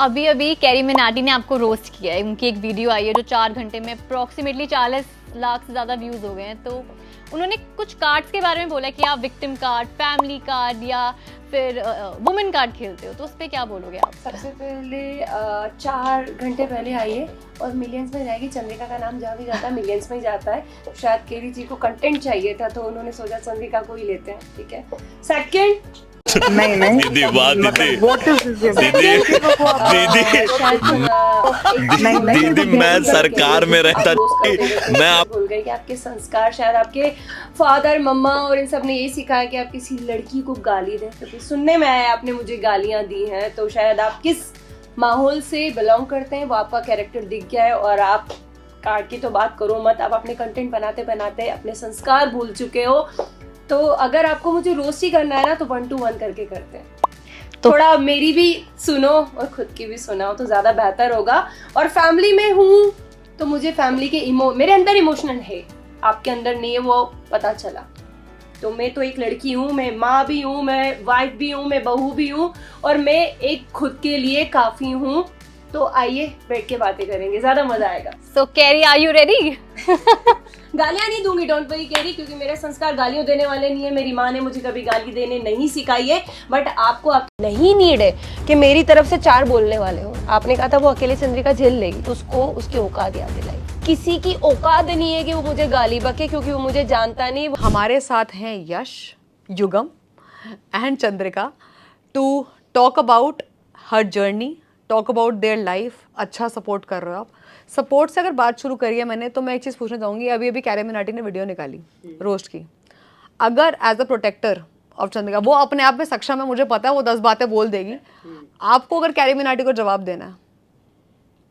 अभी अभी कैरी मिनाटी ने आपको रोस्ट किया है, उनकी एक वीडियो आई है जो 4 घंटे में अप्रॉक्सीमेटली 40 लाख से ज़्यादा व्यूज़ हो गए हैं। तो उन्होंने कुछ कार्ड्स के बारे में बोला कि आप विक्टिम कार्ड, फैमिली कार्ड या फिर वुमेन कार्ड खेलते हो, तो उस पर क्या बोलोगे आप? सबसे पहले 4 घंटे पहले आई है और मिलियंस में जाएगी। चंद्रिका का नाम जहाँ भी जाता है मिलियंस में ही जाता है। शायद केरी जी को कंटेंट चाहिए था तो उन्होंने सोचा चंद्रिका को ही लेते हैं, ठीक है। सेकंड नहीं नहीं दीदी वाह दीदी व्हाट इज दिस दीदी दीदी मैं सरकार में रहता मैं आप भूल गई कि आपके संस्कार शायद आपके फादर मम्मा और इन सब ने यही सिखाया कि आप किसी लड़की को गाली दें। क्योंकि सुनने में आया आपने मुझे गालियां दी हैं, तो शायद आप किस माहौल से बिलोंग करते हैं वो आपका कैरेक्टर दिख गया है। और आप कार्ड की तो बात करो मत, आप अपने कंटेंट बनाते बनाते अपने संस्कार भूल चुके हो। तो अगर आपको मुझे रोस्ट ही करना है ना तो 1 to 1 करके करते हैं। तो थोड़ा मेरी भी सुनो और खुद की भी सुनाओ तो ज्यादा बेहतर होगा। और फैमिली में हूँ तो मुझे फैमिली के मेरे अंदर इमोशनल है, आपके अंदर नहीं है, वो पता चला। तो मैं तो एक लड़की हूँ, मैं माँ भी हूँ, मैं वाइफ भी हूँ, मैं बहू भी हूँ और मैं एक खुद के लिए काफी हूँ। तो आइए बैठ के बातें करेंगे, ज्यादा मजा आएगा। सो कैरी, आर यू रेडी? गालियां नहीं दूंगी, डोंट वरी कैरी, क्योंकि मेरे संस्कार गालियों देने वाले नहीं है। मेरी माँ ने मुझे कभी गाली देने नहीं सिखाई है। बट आपको नहीं नीड है कि मेरी तरफ से 4 बोलने वाले हो। आपने कहा था वो अकेले चंद्रिका झेल लेगी, तो उसको उसकी औकात याद दिलाई। किसी की औकात नहीं है कि वो मुझे गाली बके, क्योंकि वो मुझे जानता नहीं। हमारे साथ हैं Yash, Yugam and Chandrika to talk about her journey, talk about their life. अच्छा सपोर्ट कर रहे हो आप। सपोर्ट से अगर बात शुरू करी है मैंने, तो मैं एक चीज़ पूछना चाहूँगी। अभी अभी कैरी मिनाटी ने वीडियो निकाली रोस्ट की। अगर as a protector of Chandrika, वो अपने आप में सक्षम है, मुझे पता है वो 10 बातें बोल देगी। आपको अगर कैरी मिनाटी को जवाब देना है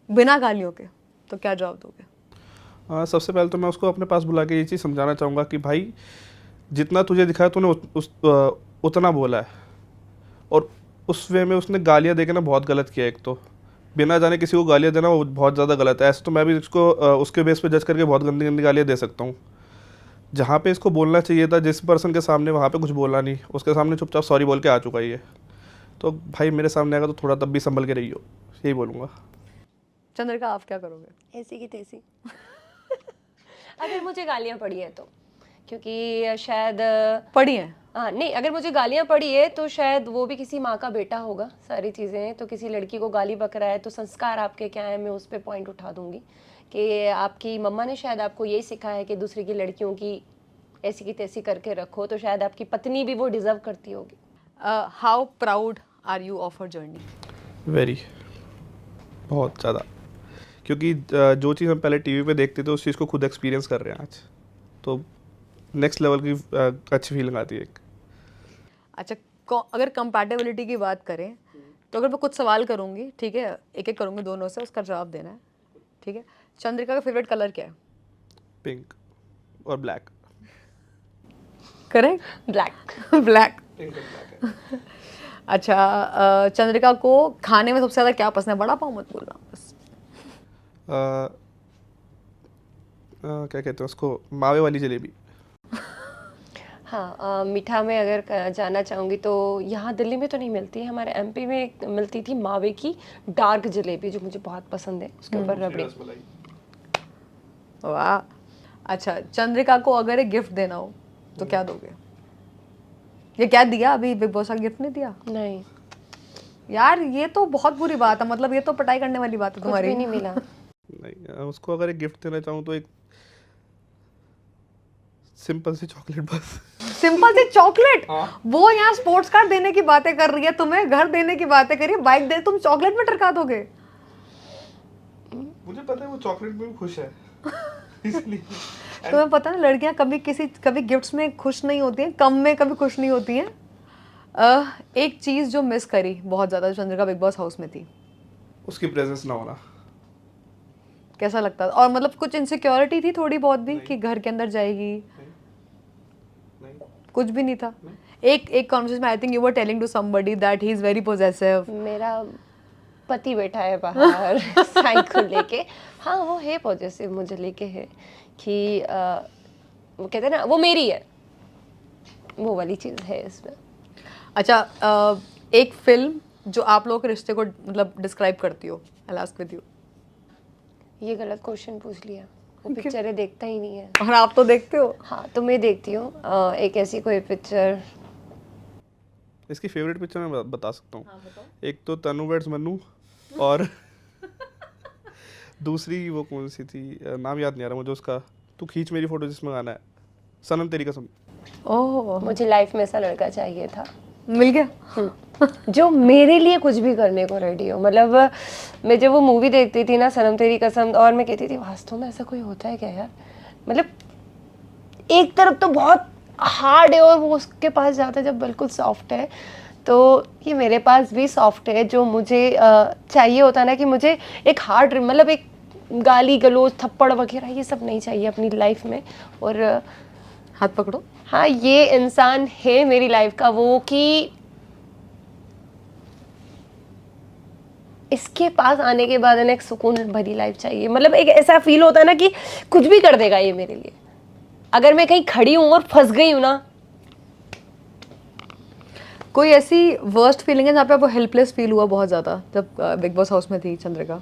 बिना गालियों के, तो क्या जवाब दोगे? सबसे पहले तो मैं उसको अपने पास बुला के ये चीज़ समझाना चाहूँगा कि भाई जितना तुझे दिखाया तूने उतना बोला है, और उस वे में उसने गालियाँ देके ना बहुत गलत किया। एक तो बिना जाने किसी को गालियाँ देना वो बहुत ज़्यादा गलत है। ऐसे तो मैं भी इसको उसके बेस पे जज करके बहुत गंदी गंदी गालियाँ दे सकता हूँ। जहाँ पे इसको बोलना चाहिए था जिस पर्सन के सामने, वहाँ पे कुछ बोला नहीं, उसके सामने चुपचाप सॉरी बोल के आ चुका ही है। तो भाई मेरे सामने आएगा तो थोड़ा तब भी संभल के रहियो, यही बोलूँगा। चंद्रिका, आप क्या करोगे? ऐसी की तैसी अगर मुझे गालियाँ पड़ी है तो, क्योंकि शायद पढ़ी हैं? हाँ नहीं, अगर मुझे गालियाँ पड़ी है तो शायद वो भी किसी माँ का बेटा होगा। सारी चीज़ें तो किसी लड़की को गाली बक रहा है तो संस्कार आपके क्या है, मैं उस पर पॉइंट उठा दूंगी कि आपकी मम्मा ने शायद आपको यही सिखाया है कि दूसरे की लड़कियों की ऐसी की तैसी करके रखो, तो शायद आपकी पत्नी भी वो डिजर्व करती होगी। How proud are you of her journey? Very, बहुत ज़्यादा, क्योंकि जो चीज़ हम पहले टीवी पे देखते थे उस चीज़ को खुद एक्सपीरियंस कर रहे हैं आज, तो नेक्स्ट लेवल की अच्छी फीलिंग आती है एक। अच्छा, अगर कंपैटिबिलिटी की बात करें तो अगर मैं कुछ सवाल करूंगी, ठीक है, एक एक करूंगी दोनों से, उसका जवाब देना है, ठीक है। चंद्रिका का फेवरेट कलर क्या है? पिंक और ब्लैक। करेक्ट? Black black. अच्छा, चंद्रिका को खाने में सबसे ज़्यादा क्या पसंद है? बड़ा पाव मत बोलना बस। क्या कहते हैं उसको, मावे वाली जलेबी। हाँ, मीठा में अगर जाना चाहूँगी तो यहाँ दिल्ली में तो नहीं मिलती, हमारे एमपी में मिलती थी मावे की डार्क जलेबी, जो मुझे बहुत पसंद है, उसके ऊपर रबड़ी। वाह। अच्छा, चंद्रिका को अगर एक गिफ्ट देना हो तो क्या दोगे? ये क्या दिया अभी? बिग बॉस का गिफ्ट नहीं दिया? नहीं यार, ये तो बहुत बुरी बात है, मतलब ये तो पिटाई करने वाली बात है तुम्हारी। कुछ भी नहीं मिला। नहीं, उसको अगर एक गिफ्ट देना चाहूँ तो एक सिंपल सी चॉकलेट बस। सिंपल सी चॉकलेट? वो यहाँ स्पोर्ट्स कार देने की बातें कर रही है, तुम्हें घर देने की बातें कर रही है, बाइक दे, तुम चॉकलेट में टरका दोगे? मुझे पता है वो चॉकलेट में भी खुश है इसलिए। तुम्हें पता है लड़कियां कभी गिफ्ट्स में खुश नहीं होती हैं, कम में कभी खुश नहीं होती हैं। एक चीज जो मिस करी बहुत ज्यादा चंद्रिका बिग बॉस हाउस में थी, उसकी प्रेजेंस ना होना। कैसा लगता था? और मतलब कुछ इनसिक्योरिटी थी थोड़ी बहुत भी कि घर के अंदर जाएगी? नहीं। कुछ भी नहीं था? एक कॉन्वर्सेशन में I think you were telling to somebody that he is very possessive. मेरा पति बैठा है बाहर साइकिल लेके। हाँ, वो है पॉजिटिव, मुझे लेके है कि वो कहते हैं ना वो मेरी है, वो वाली चीज़ है इसमें। अच्छा, एक फिल्म जो आप लोगों के रिश्ते को मतलब डिस्क्राइब करती हो? I ask with you. ये गलत क्वेश्चन पूछ लिया, वो पिक्चरें देखता ही नहीं है। और आप तो देखते हो। हाँ तो मैं देखती हूँ एक ऐसी कोई पिक्चर। इसकी फेवरेट पिक्चर मैं बता सकता हूँ। एक तो तनु वेड्स मन्नू, और दूसरी वो कौन सी थी, नाम याद नहीं आ रहा मुझे उसका, तू खींच मेरी फोटो जिसमें गाना है, सनम तेरी कसम। ओह, मुझे लाइफ में ऐसा लड़का चाहिए था मिल गया। जो मेरे लिए कुछ भी करने को रेडी हो। मतलब मैं जब वो मूवी देखती थी ना सनम तेरी कसम, और मैं कहती थी वास्तव में ऐसा कोई होता है क्या यार। मतलब एक तरफ तो बहुत हार्ड है और वो उसके पास जाता है जब बिल्कुल सॉफ्ट है, तो ये मेरे पास भी सॉफ्ट है। जो मुझे चाहिए होता है ना कि मुझे एक हार्ड, मतलब एक गाली गलौज थप्पड़ वगैरह ये सब नहीं चाहिए अपनी लाइफ में। और हाथ पकड़ो। हाँ ये इंसान है मेरी लाइफ का वो कि इसके पास आने के बाद एक सुकून भरी लाइफ चाहिए। मतलब एक ऐसा फील होता है ना कि कुछ भी कर देगा ये मेरे लिए। अगर मैं कहीं खड़ी हूँ और फंस गई हूँ ना। कोई ऐसी वर्स्ट फीलिंग है जहाँ पे आपको हेल्पलेस फील हुआ बहुत ज़्यादा जब बिग बॉस हाउस में थी चंद्रिका?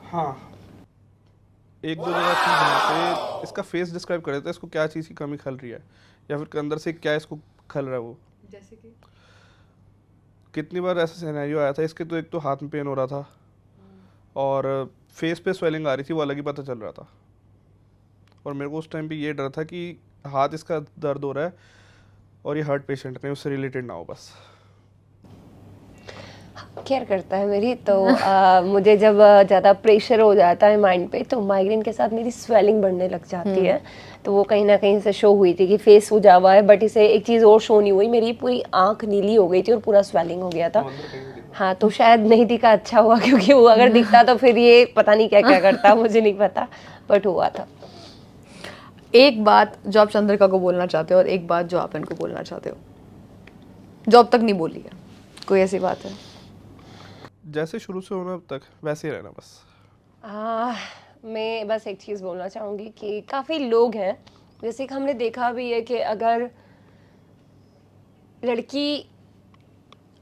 हाँ, एक दो जगह थी जहाँ पे इसका फेस डिस्क्राइब कर देता है, इसको क्या चीज़ की कमी खल रही है या फिर अंदर से क्या इसको खल रहा है वो। जैसे कि कितनी बार ऐसा सिनेरियो आया था इसके, तो एक तो हाथ में पेन हो रहा था और फेस पे स्वेलिंग आ रही थी, वो अलग ही पता चल रहा था। और मेरे को उस टाइम पे ये डर था कि हाथ इसका दर्द हो रहा है और ये हार्ट पेशेंट कहीं उससे रिलेटेड ना हो बस। केयर करता है मेरी, तो मुझे जब ज़्यादा प्रेशर हो जाता है माइंड पे तो माइग्रेन के साथ मेरी स्वेलिंग बढ़ने लग जाती है। तो वो कहीं ना कहीं से शो हुई थी कि फेस सूजा हुआ है, बट इसे एक चीज़ और शो नहीं हुई, मेरी पूरी आंख नीली हो गई थी और पूरा स्वेलिंग हो गया था। हाँ तो शायद नहीं दिखा, अच्छा हुआ, क्योंकि वो अगर दिखता तो फिर ये पता नहीं क्या क्या करता, मुझे नहीं पता, बट हुआ था। एक बात जो आप चंद्रिका को बोलना चाहते हो और एक बात जो आप इनको बोलना चाहते हो जो अब तक नहीं बोली है, कोई ऐसी बात है? जैसे शुरू से होना अब तक वैसे ही रहना बस। मैं बस एक चीज़ बोलना चाहूँगी कि काफ़ी लोग हैं, जैसे कि हमने देखा भी है कि अगर लड़की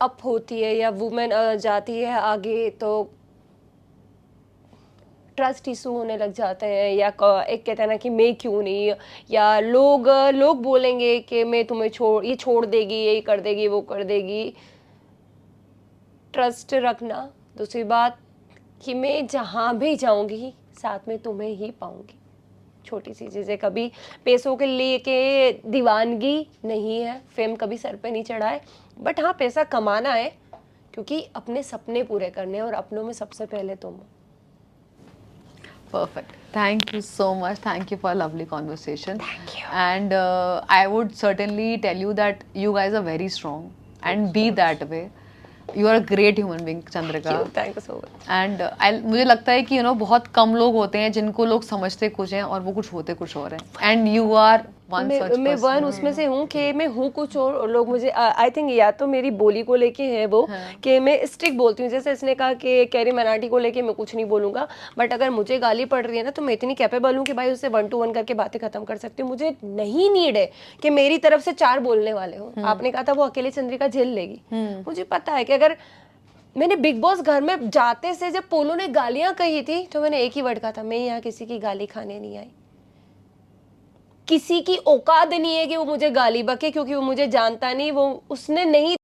अप होती है या वुमेन जाती है आगे तो ट्रस्ट इशू होने लग जाते हैं, या एक कहते हैं ना कि मैं क्यों नहीं, या लोग बोलेंगे कि मैं तुम्हें ये छोड़ देगी, ये कर देगी, वो कर देगी। ट्रस्ट रखना। दूसरी बात कि मैं जहाँ भी जाऊँगी साथ में तुम्हें ही पाऊँगी। छोटी सी चीज़ें, कभी पैसों के लिए के दीवानगी नहीं है, फेम कभी सर पे नहीं चढ़ा है, बट हाँ पैसा कमाना है क्योंकि अपने सपने पूरे करने हैं और अपनों में सबसे पहले तुम हो। Perfect. Thank you so much. Thank you for a lovely conversation. Thank you. And I would certainly tell you that you guys are very strong and be that way. You are a great human being, Chandrika. Thank you so much. And मुझे लगता है कि बहुत कम लोग होते हैं जिनको लोग समझते कुछ हैं और वो कुछ होते कुछ और हैं. And you are one such person. मैं वन उसमें से हूँ कि मैं हूँ कुछ और लोग मुझे आई थिंक या तो मेरी बोली को लेके है वो कि मैं स्ट्रिक्ट बोलती हूँ। जैसे इसने कहा कि कैरी मराठी को लेके मैं कुछ नहीं बोलूँगा, बट अगर मुझे गाली पड़ रही है ना तो मैं इतनी कैपेबल हूँ कि भाई उससे 1 to 1 करके बातें खत्म कर सकती हूँ। मुझे नहीं नीड है कि मेरी तरफ से 4 बोलने वाले हो। आपने कहा था वो अकेले चंद्रिका झेल लेगी, मुझे पता है कि अगर मैंने बिग बॉस घर में जाते से जब पोलो ने गालियां कही थी तो मैंने एक ही वर्ड कहा था, मैं यहाँ किसी की गाली खाने नहीं आई। किसी की औकात नहीं है कि वो मुझे गाली बके, क्योंकि वो मुझे जानता नहीं, वो उसने नहीं